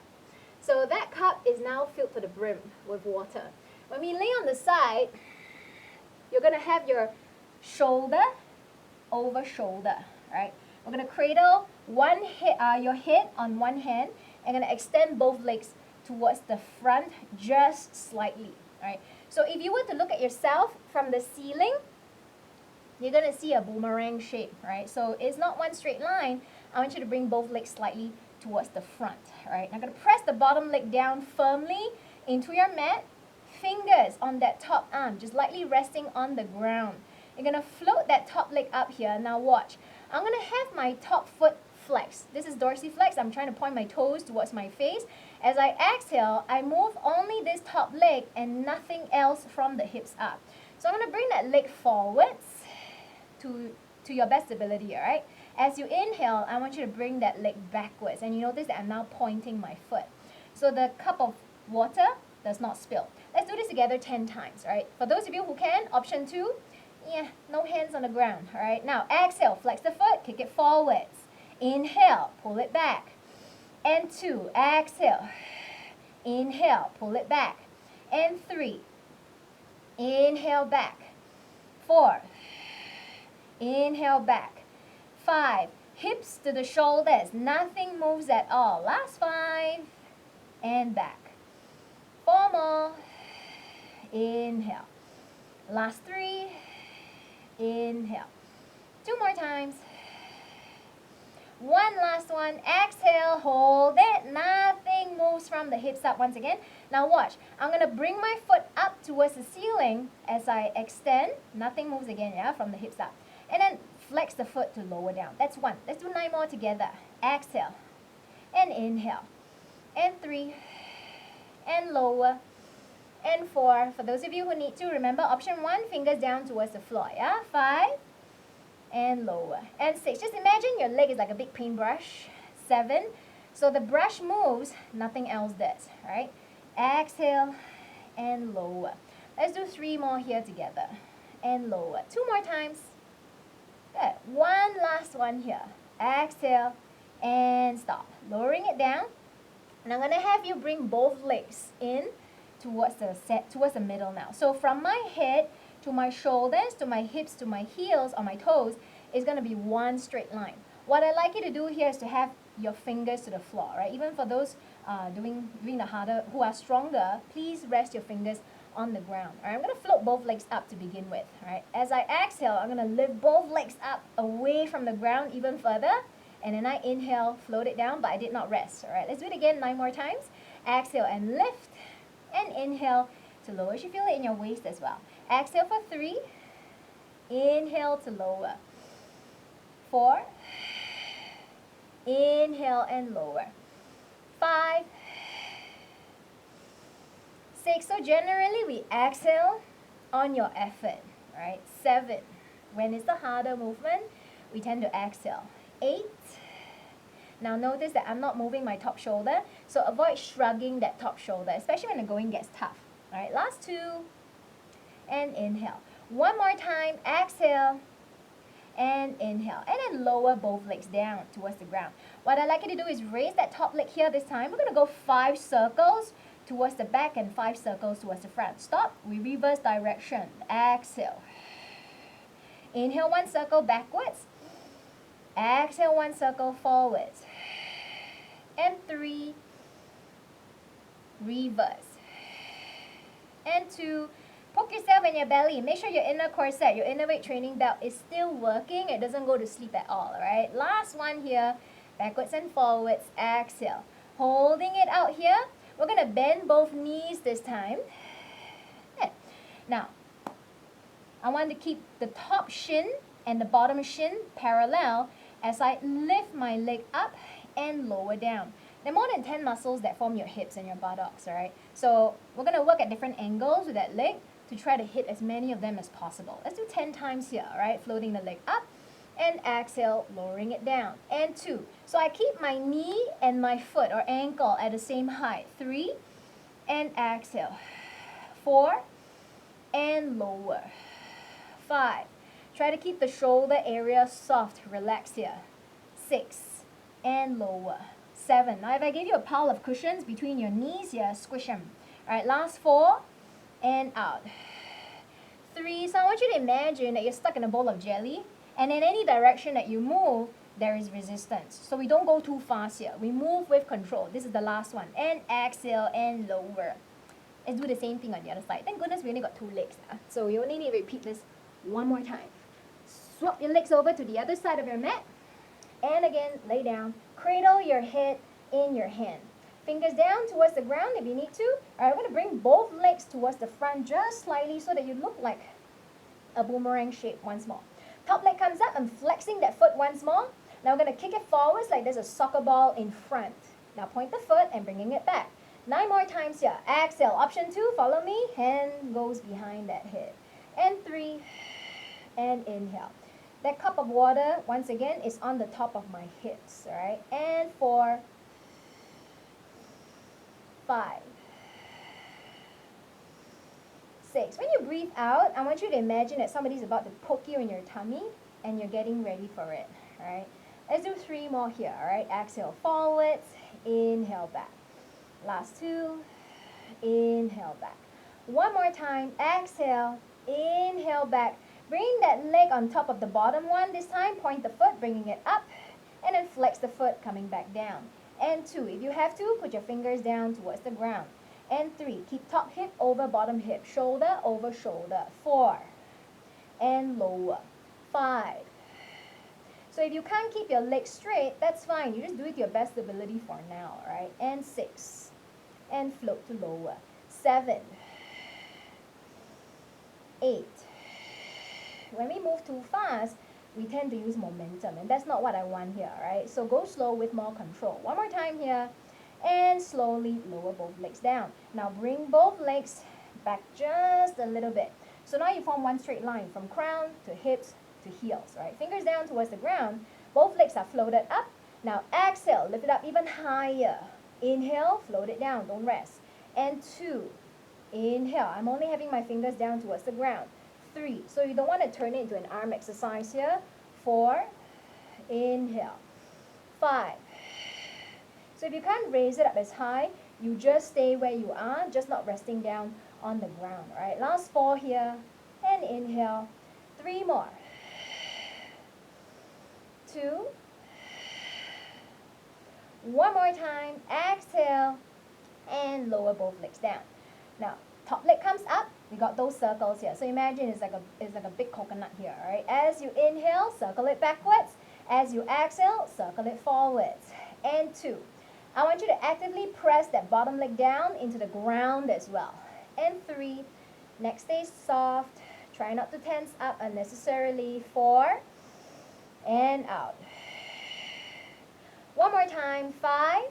Speaker 3: So that cup is now filled to the brim with water. When we lay on the side, you're going to have your shoulder over shoulder, right? We're going to cradle your head on one hand and going to extend both legs towards the front just slightly, right? So if you were to look at yourself from the ceiling, you're going to see a boomerang shape, right? So it's not one straight line. I want you to bring both legs slightly towards the front, right? I'm going to press the bottom leg down firmly into your mat. Fingers on that top arm, just lightly resting on the ground. You're going to float that top leg up here. Now watch. I'm going to have my top foot flex. This is dorsiflex. I'm trying to point my toes towards my face. As I exhale, I move only this top leg and nothing else from the hips up. So I'm going to bring that leg forwards to your best ability, all right? As you inhale, I want you to bring that leg backwards. And you notice that I'm now pointing my foot. So the cup of water does not spill. Let's do this together 10 times, all right? For those of you who can, option 2, no hands on the ground, all right? Now, exhale, flex the foot, kick it forwards. Inhale, pull it back. And 2, exhale. Inhale, pull it back. And 3, inhale back. 4, inhale back. 5, hips to the shoulders, nothing moves at all. Last 5, and back. 4 more, inhale. Last 3, inhale. 2 more times. 1 last one, exhale, hold it, nothing moves from the hips up once again. Now watch, I'm going to bring my foot up towards the ceiling as I extend, nothing moves again, yeah, from the hips up. And then flex the foot to lower down. That's 1. Let's do 9 more together. Exhale and inhale. And 3 and lower. And 4. For those of you who need to, remember option 1, fingers down towards the floor. Yeah? 5 and lower. And 6. Just imagine your leg is like a big paintbrush. 7. So the brush moves, nothing else does. Right? Exhale and lower. Let's do 3 more here together. And lower. 2 more times. Good. 1 last one here. Exhale and stop. Lowering it down. And I'm going to have you bring both legs in towards the middle now. So from my head to my shoulders, to my hips, to my heels, or my toes, is going to be one straight line. What I like you to do here is to have your fingers to the floor, right? Even for those doing the harder, who are stronger, please rest your fingers on the ground. All right, I'm going to float both legs up to begin with. All right, as I exhale, I'm going to lift both legs up away from the ground even further. And then I inhale, float it down, but I did not rest. All right, let's do it again 9 more times. Exhale and lift. And inhale to lower. You should feel it in your waist as well. Exhale for 3. Inhale to lower. 4. Inhale and lower. 5. 6. So generally we exhale on your effort. Right? 7. When it's the harder movement, we tend to exhale. 8. Now notice that I'm not moving my top shoulder, so avoid shrugging that top shoulder, especially when the going gets tough. All right, last 2, and inhale. 1 more time, exhale, and inhale. And then lower both legs down towards the ground. What I like you to do is raise that top leg here this time. We're going to go 5 circles towards the back and 5 circles towards the front. Stop, we reverse direction. Exhale. Inhale 1 circle backwards. Exhale 1 circle forwards. And 3. Reverse. And 2. Poke yourself in your belly. Make sure your inner corset, your inner weight training belt is still working. It doesn't go to sleep at all, alright? Last one here. Backwards and forwards. Exhale. Holding it out here. We're going to bend both knees this time. Good. Now, I want to keep the top shin and the bottom shin parallel as I lift my leg up and lower down. There are more than 10 muscles that form your hips and your buttocks, alright? So we're going to work at different angles with that leg to try to hit as many of them as possible. Let's do 10 times here, alright? Floating the leg up and exhale, lowering it down. And 2. So I keep my knee and my foot or ankle at the same height. 3 and exhale. 4 and lower. 5. Try to keep the shoulder area soft, relax here. 6 and lower. 7. Now if I give you a pile of cushions between your knees here, squish them. Alright, last 4 and out. 3. So I want you to imagine that you're stuck in a bowl of jelly, and in any direction that you move, there is resistance. So we don't go too fast here. We move with control. This is the last one. And exhale and lower. Let's do the same thing on the other side. Thank goodness we only got 2 legs. So you only need to repeat this 1 more time. Swap your legs over to the other side of your mat. And again, lay down. Cradle your head in your hand. Fingers down towards the ground if you need to. Alright, we're going to bring both legs towards the front just slightly so that you look like a boomerang shape once more. Top leg comes up. I'm flexing that foot once more. Now we're going to kick it forwards like there's a soccer ball in front. Now point the foot and bringing it back. 9 more times here. Exhale. Option 2, follow me. Hand goes behind that head. And 3. And inhale. That cup of water, once again, is on the top of my hips. Alright? And 4. 5. 6. When you breathe out, I want you to imagine that somebody's about to poke you in your tummy and you're getting ready for it. Alright? Let's do 3 more here. Alright? Exhale forwards. Inhale back. Last 2. Inhale back. 1 more time. Exhale. Inhale back. Bring that leg on top of the bottom one this time. Point the foot, bringing it up. And then flex the foot, coming back down. And 2. If you have to, put your fingers down towards the ground. And 3. Keep top hip over bottom hip. Shoulder over shoulder. 4. And lower. 5. So if you can't keep your legs straight, that's fine. You just do it to your best ability for now, alright? And 6. And float to lower. 7. 8. When we move too fast, we tend to use momentum, and that's not what I want here, right? So go slow with more control. One more time here, and slowly lower both legs down. Now bring both legs back just a little bit. So now you form one straight line from crown to hips to heels, right? Fingers down towards the ground. Both legs are floated up. Now exhale, lift it up even higher. Inhale, float it down, don't rest. And 2, inhale. I'm only having my fingers down towards the ground. 3, so you don't want to turn it into an arm exercise here. 4, inhale. 5. So if you can't raise it up as high, you just stay where you are, just not resting down on the ground, right? Last 4 here, and inhale. 3 more. 2. One more time, exhale, and lower both legs down. Now, top leg comes up, we got those circles here. So imagine it's like a big coconut here, all right? As you inhale, circle it backwards. As you exhale, circle it forwards. And 2. I want you to actively press that bottom leg down into the ground as well. And 3. Neck stays soft. Try not to tense up unnecessarily. 4. And out. One more time. 5.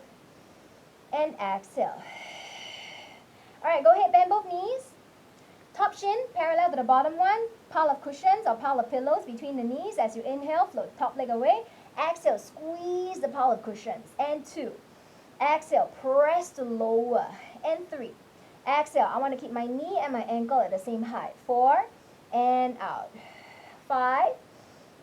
Speaker 3: And exhale. All right, go ahead, bend both knees. Top shin parallel to the bottom one. Pile of cushions or pile of pillows between the knees. As you inhale, float top leg away. Exhale, squeeze the pile of cushions. And 2. Exhale, press to lower. And 3. Exhale, I want to keep my knee and my ankle at the same height. 4. And out. 5.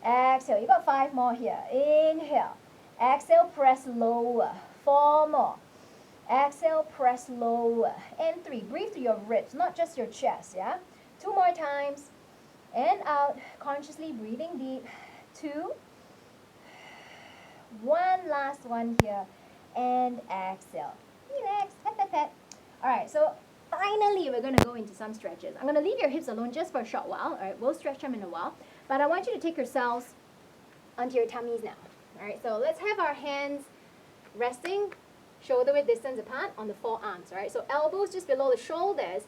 Speaker 3: Exhale, you got 5 more here. Inhale. Exhale, press lower. 4 more. Exhale, press lower. And 3. Breathe through your ribs, not just your chest, yeah? 2 more times. And out. Consciously breathing deep. 2. One last one here. And exhale. Relax. Pat, pat, pat. All right, so finally we're going to go into some stretches. I'm going to leave your hips alone just for a short while. All right, we'll stretch them in a while. But I want you to take yourselves onto your tummies now. All right, so let's have our hands resting shoulder width distance apart on the forearms. All right, so elbows just below the shoulders.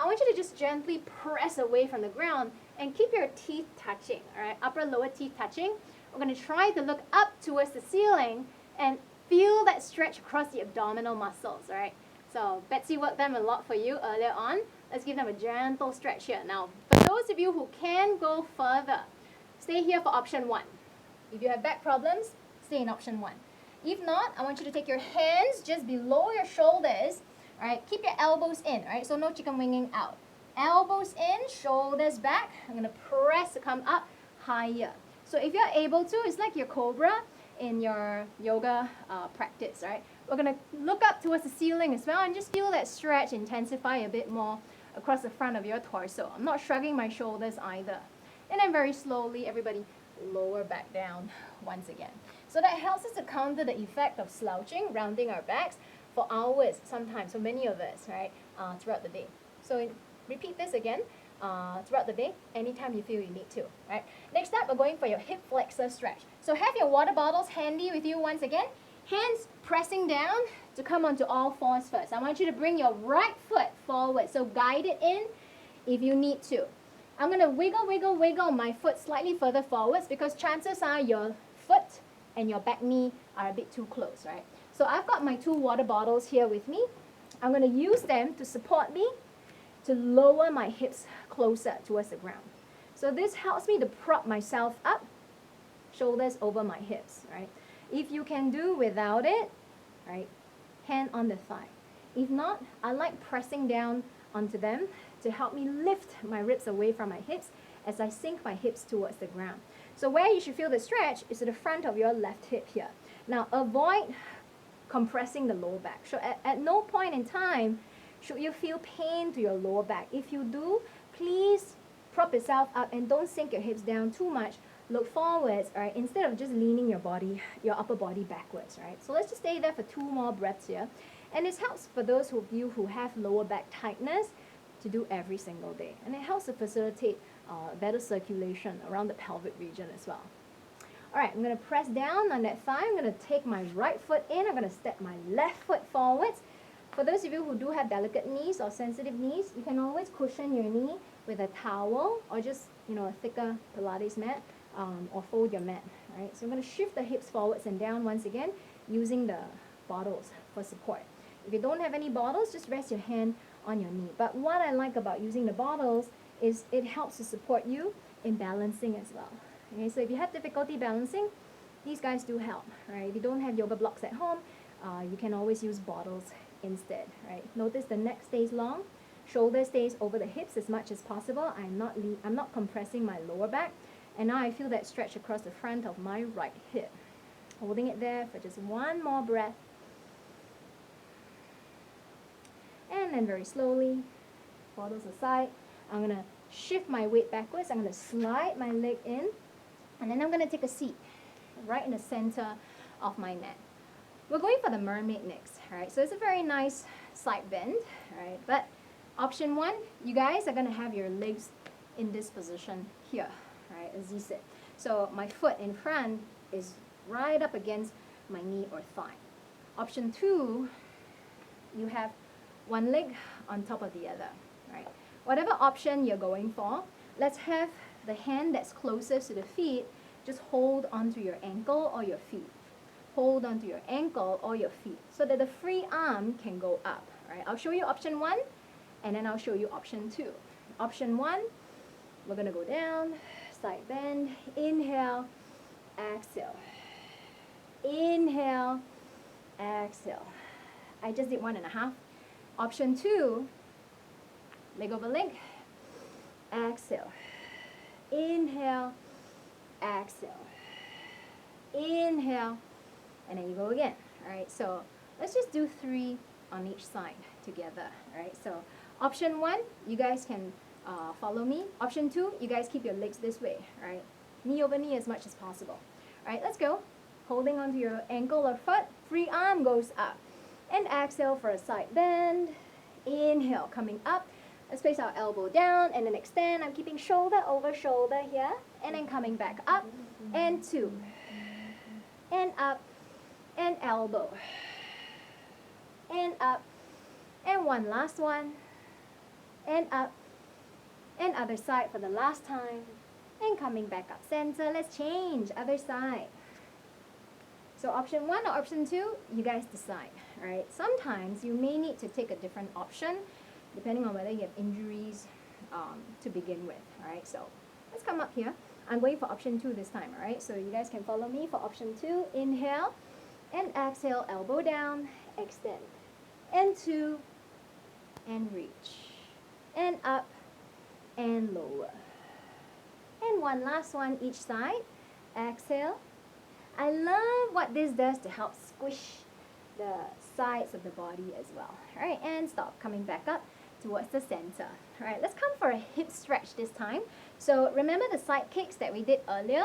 Speaker 3: I want you to just gently press away from the ground and keep your teeth touching. All right, upper lower teeth touching. We're going to try to look up towards the ceiling and feel that stretch across the abdominal muscles. All right, so Betsy worked them a lot for you earlier on. Let's give them a gentle stretch here. Now, for those of you who can go further, stay here for option 1. If you have back problems, stay in option 1. If not, I want you to take your hands just below your shoulders. All right, keep your elbows in. All right, so no chicken winging out. Elbows in, shoulders back. I'm going to press to come up higher. So if you're able to, it's like your cobra in your yoga practice, right? We're going to look up towards the ceiling as well and just feel that stretch intensify a bit more across the front of your torso. I'm not shrugging my shoulders either. And then very slowly, everybody lower back down once again. So that helps us to counter the effect of slouching, rounding our backs for hours sometimes, for many of us, right, throughout the day. So repeat this again throughout the day, anytime you feel you need to, right? Next up, we're going for your hip flexor stretch. So have your water bottles handy with you once again. Hands pressing down to come onto all fours first. I want you to bring your right foot forward, so guide it in if you need to. I'm going to wiggle, wiggle, wiggle my foot slightly further forwards because chances are your foot and your back knee are a bit too close, right? So I've got my 2 water bottles here with me. I'm going to use them to support me to lower my hips closer towards the ground. So this helps me to prop myself up, shoulders over my hips, right? If you can do without it, right, hand on the thigh. If not, I like pressing down onto them to help me lift my ribs away from my hips as I sink my hips towards the ground. So where you should feel the stretch is to the front of your left hip here. Now avoid compressing the lower back. So at no point in time should you feel pain to your lower back. If you do, please prop yourself up and don't sink your hips down too much. Look forwards, all right, instead of just leaning your body, your upper body backwards, right? So let's just stay there for 2 more breaths here. And this helps for those of you who have lower back tightness to do every single day. And it helps to facilitate better circulation around the pelvic region as well. All right, I'm going to press down on that thigh. I'm going to take my right foot in. I'm going to step my left foot forwards. For those of you who do have delicate knees or sensitive knees, you can always cushion your knee with a towel or just, a thicker Pilates mat or fold your mat, right? So I'm going to shift the hips forwards and down once again using the bottles for support. If you don't have any bottles, just rest your hand on your knee. But what I like about using the bottles is it helps to support you in balancing as well. Okay, so if you have difficulty balancing, these guys do help, right? If you don't have yoga blocks at home, you can always use bottles instead, right? Notice the neck stays long, shoulder stays over the hips as much as possible. I'm not compressing my lower back, and now I feel that stretch across the front of my right hip. Holding it there for just one more breath. And then very slowly, bottles aside, I'm going to shift my weight backwards. I'm going to slide my leg in, and then I'm going to take a seat right in the center of my mat. We're going for the mermaid next, right? So it's a very nice side bend, right? But option one, you guys are going to have your legs in this position here, right? As you said. So my foot in front is right up against my knee or thigh. Option two, you have one leg on top of the other, right? Whatever option you're going for, let's have the hand that's closest to the feet just hold onto your ankle or your feet. Hold onto your ankle or your feet so that the free arm can go up, right? I'll show you option one, and then I'll show you option two. Option one, we're going to go down, side bend, inhale, exhale. Inhale, exhale. I just did 1.5. Option two, leg over leg, exhale. Inhale, exhale. Inhale, and then you go again. All right, so let's just do 3 on each side together. All right, so option one, you guys can follow me. Option two, you guys keep your legs this way. All right, knee over knee as much as possible. All right, let's go. Holding onto your ankle or foot, free arm goes up. And exhale for a side bend. Inhale, coming up. Let's place our elbow down and then extend. I'm keeping shoulder over shoulder here. And then coming back up. And 2. And up. And elbow. And up. And one last one. And up. And other side for the last time. And coming back up center. Let's change. Other side. So option one or option two, you guys decide, all right? Sometimes you may need to take a different option depending on whether you have injuries to begin with, all right? So let's come up here. I'm going for option two this time, all right? So you guys can follow me for option two. Inhale and exhale, elbow down, extend. And 2, and reach. And up and lower. And one last one each side. Exhale. I love what this does to help squish the sides of the body as well. All right, and stop. Coming back up towards the center. All right, let's come for a hip stretch this time. So remember the side kicks that we did earlier?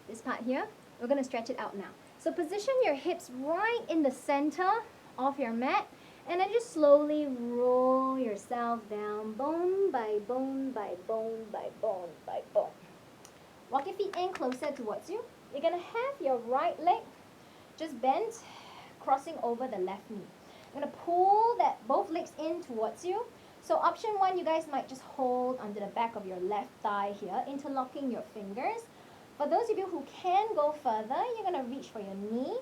Speaker 3: This part here? We're going to stretch it out now. So position your hips right in the center of your mat, and then just slowly roll yourself down, bone by bone by bone by bone by bone. Walk your feet in closer towards you. You're going to have your right leg just bent, crossing over the left knee. I'm going to pull both legs in towards you. So option one, you guys might just hold onto the back of your left thigh here, interlocking your fingers. For those of you who can go further, you're going to reach for your knee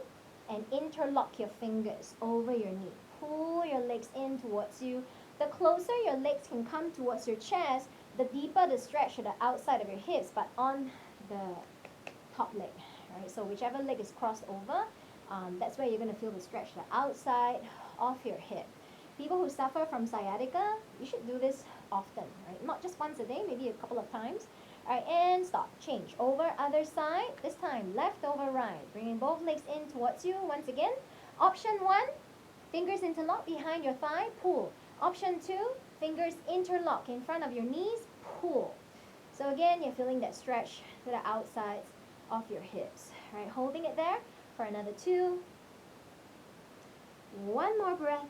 Speaker 3: and interlock your fingers over your knee. Pull your legs in towards you. The closer your legs can come towards your chest, the deeper the stretch to the outside of your hips, but on the top leg, right? So whichever leg is crossed over, that's where you're going to feel the stretch to the outside of your hip. People who suffer from sciatica, you should do this often, right? Not just once a day, maybe a couple of times. All right, and stop. Change. Over, other side. This time, left over right. Bringing both legs in towards you. Once again, option one, fingers interlock behind your thigh, pull. Option two, fingers interlock in front of your knees, pull. So again, you're feeling that stretch to the outsides of your hips. All right, holding it there for another 2. One more breath.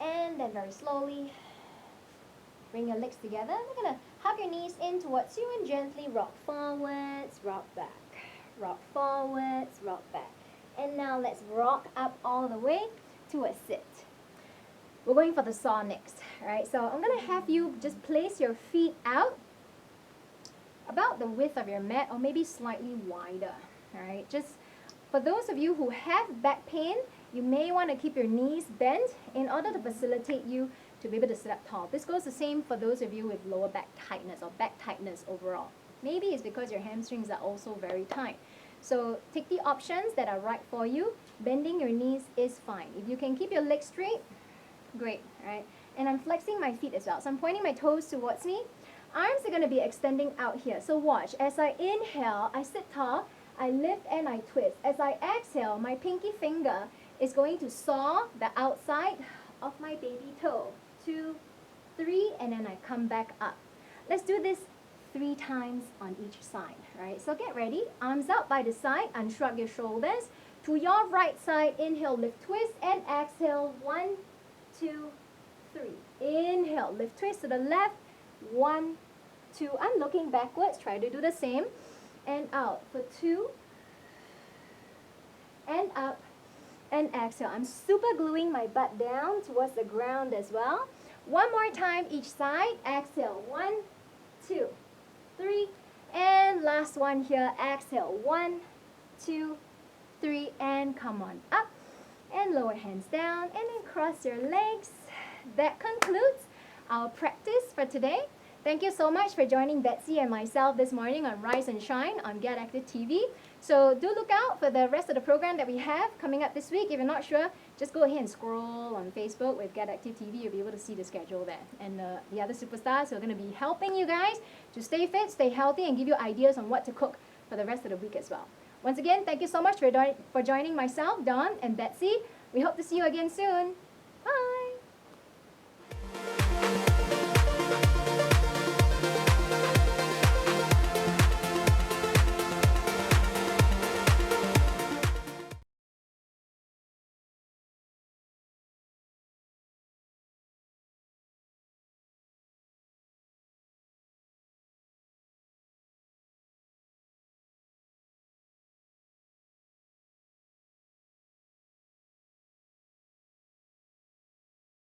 Speaker 3: And then very slowly, bring your legs together. We're going to hug your knees in towards you and gently rock forwards, rock back. Rock forwards, rock back. And now let's rock up all the way to a sit. We're going for the saw next. All right, so I'm going to have you just place your feet out about the width of your mat or maybe slightly wider. All right, just for those of you who have back pain, you may want to keep your knees bent in order to facilitate you to be able to sit up tall. This goes the same for those of you with lower back tightness or back tightness overall. Maybe it's because your hamstrings are also very tight. So take the options that are right for you. Bending your knees is fine. If you can keep your legs straight, great, right? And I'm flexing my feet as well. So I'm pointing my toes towards me. Arms are going to be extending out here. So watch, as I inhale, I sit tall, I lift and I twist. As I exhale, my pinky finger is going to saw the outside of my baby toe. 2, 3, and then I come back up. Let's do this 3 times on each side, right? So get ready. Arms out by the side, unshrug your shoulders. To your right side, inhale, lift, twist, and exhale. 1, 2, 3. Inhale, lift, twist to the left. 1, 2. I'm looking backwards. Try to do the same. And out for 2. And up. And exhale. I'm super gluing my butt down towards the ground as well. One more time each side. Exhale. 1, 2, 3. And last one here. Exhale. 1, 2, 3. And come on up. And lower hands down. And then cross your legs. That concludes our practice for today. Thank you so much for joining Betsy and myself this morning on Rise and Shine on Get Active TV. So do look out for the rest of the program that we have coming up this week. If you're not sure, just go ahead and scroll on Facebook with Get Active TV. You'll be able to see the schedule there. And the other superstars who are going to be helping you guys to stay fit, stay healthy, and give you ideas on what to cook for the rest of the week as well. Once again, thank you so much for joining myself, Dawn, and Betsy. We hope to see you again soon. Bye!